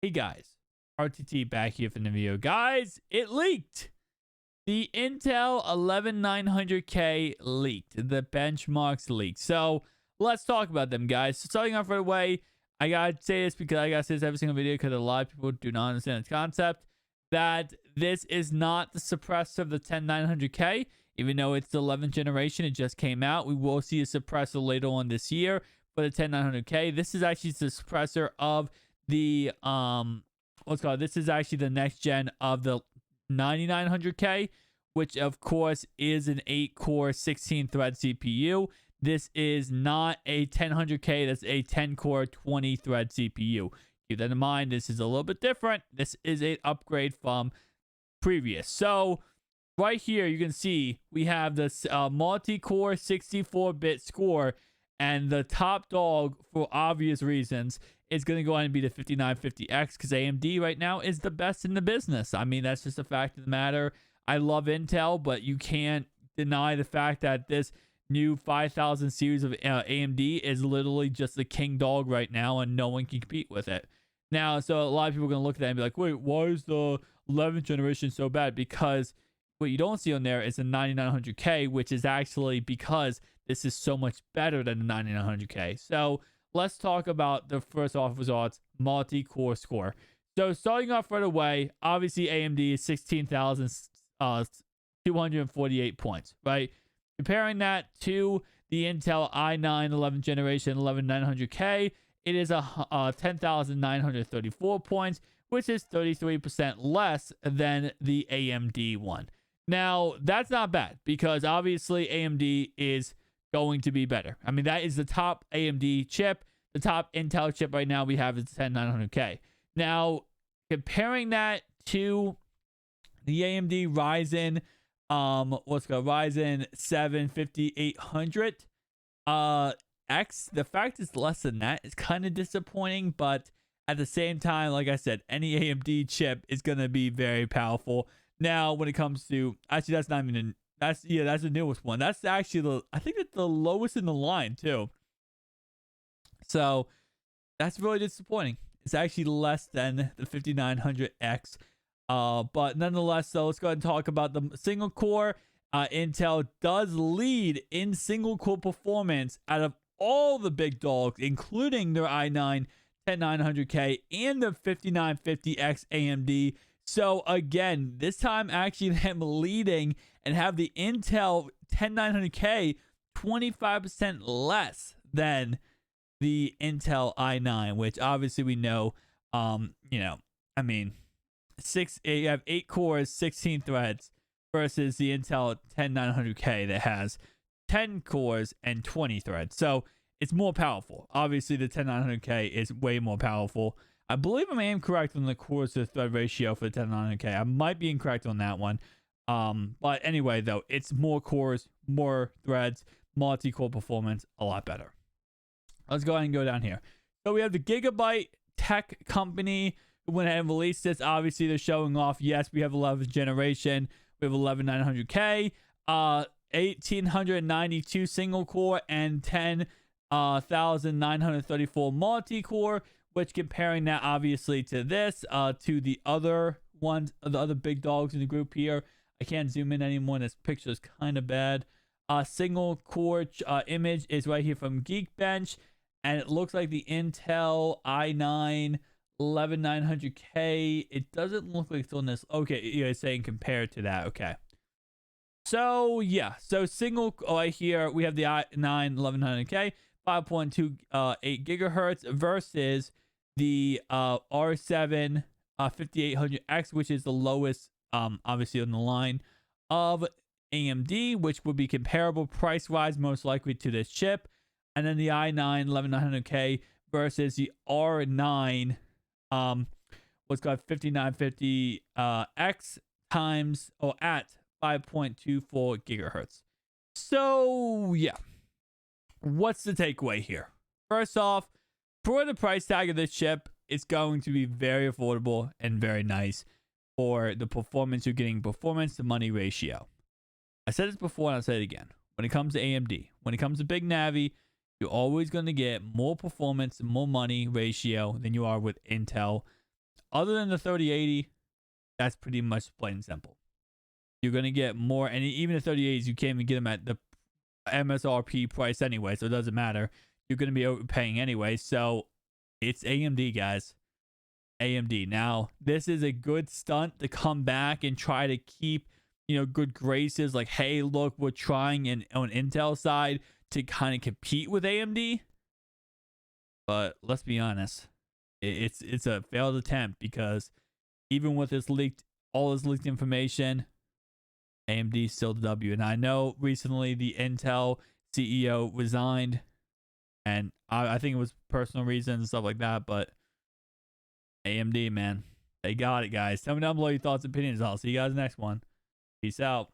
Hey guys, RTT back here from the video. Guys, it leaked. The Intel 11900K leaked. The benchmarks leaked. So let's talk about them, guys. So starting off right away, I gotta say this because I gotta say this every single video because a lot of people do not understand the concept that this is not the suppressor of the 10900K. Even though it's the 11th generation, it just came out. We will see a suppressor later on this year for the 10900K. This is actually the suppressor of the this is actually the next gen of the 9900K, which of course is an 8-core 16-thread CPU. This is not a 10100K, that's a 10-core 20-thread CPU. Keep that in mind. This is a little bit different. This is an upgrade from previous. So right here you can see we have this multi-core 64-bit score, and the top dog, for obvious reasons, is going to go on and be the 5950X because AMD right now is the best in the business. I mean, that's just a fact of the matter. I love Intel, but you can't deny the fact that this new 5000 series of AMD is literally just the king dog right now, and no one can compete with it. Now, so a lot of people are going to look at that and be like, wait, why is the 11th generation so bad? Because what you don't see on there is the 9900K, which is actually because this is so much better than the 9900K. So let's talk about the first off results, multi-core score. So starting off right away, obviously AMD is 16,248 points, right? Comparing that to the Intel i9 11th generation 11900K, it is 10,934 points, which is 33% less than the AMD one. Now, that's not bad because obviously AMD is going to be better. I mean, that is the top AMD chip. The top Intel chip right now we have is the 10900K. Now, comparing that to the AMD Ryzen, Ryzen 7 5800 X, the fact it's less than that is kind of disappointing, but at the same time, like I said, any AMD chip is going to be very powerful. Now, when it comes to, actually, that's not even that's the newest one. That's actually I think it's the lowest in the line too. So that's really disappointing. It's actually less than the 5900X. But nonetheless, so let's go ahead and talk about the single core. Intel does lead in single core performance out of all the big dogs, including their i9 10900K and the 5950X AMD. So again, this time actually them leading and have the Intel 10900K 25% less than the Intel i9, which obviously we know, you have 8 cores, 16 threads versus the Intel 10900K that has 10 cores and 20 threads. So it's more powerful. Obviously, the 10900K is way more powerful. I believe I am correct on the cores to thread ratio for the 10900K. I might be incorrect on that one. But anyway, though, it's more cores, more threads, multi-core performance, a lot better. Let's go ahead and go down here. So we have the Gigabyte Tech Company who went ahead and released this. Obviously, they're showing off, yes, we have 11th generation. We have 11900K, 1892 single core, and 10,934 multi-core, which comparing that obviously to this, to the other ones, the other big dogs in the group here. I can't zoom in anymore. This picture is kind of bad. Single core image is right here from Geekbench, and it looks like the Intel i9 11900K. It doesn't look like it's on this. Okay, you're saying compared to that. Okay. So yeah, so single right here we have the i9 11900K 5.28 gigahertz versus the R7 5800X, which is the lowest, obviously on the line of AMD, which would be comparable price wise most likely to this chip, and then the i9 11900K versus the R9 what's called 5950X times or at 5.24 gigahertz. So yeah, what's the takeaway here? First off, for the price tag of this chip, it's going to be very affordable and very nice for the performance you're getting, performance to money ratio. I said this before and I'll say it again. When it comes to AMD, when it comes to Big Navi, you're always going to get more performance and more money ratio than you are with Intel other than the 3080, that's pretty much plain and simple. You're going to get more, and even the 3080s, you can't even get them at the MSRP price anyway, so it doesn't matter. You're going to be overpaying anyway, so it's AMD, guys. AMD. Now, this is a good stunt to come back and try to keep, good graces. Like, hey, look, we're trying on Intel side to kind of compete with AMD. But let's be honest, it's a failed attempt, because even with all this leaked information, AMD still the W. And I know recently the Intel CEO resigned, and I think it was personal reasons and stuff like that. But AMD, man, they got it, guys. Tell me down below your thoughts and opinions. I'll see you guys next one. Peace out.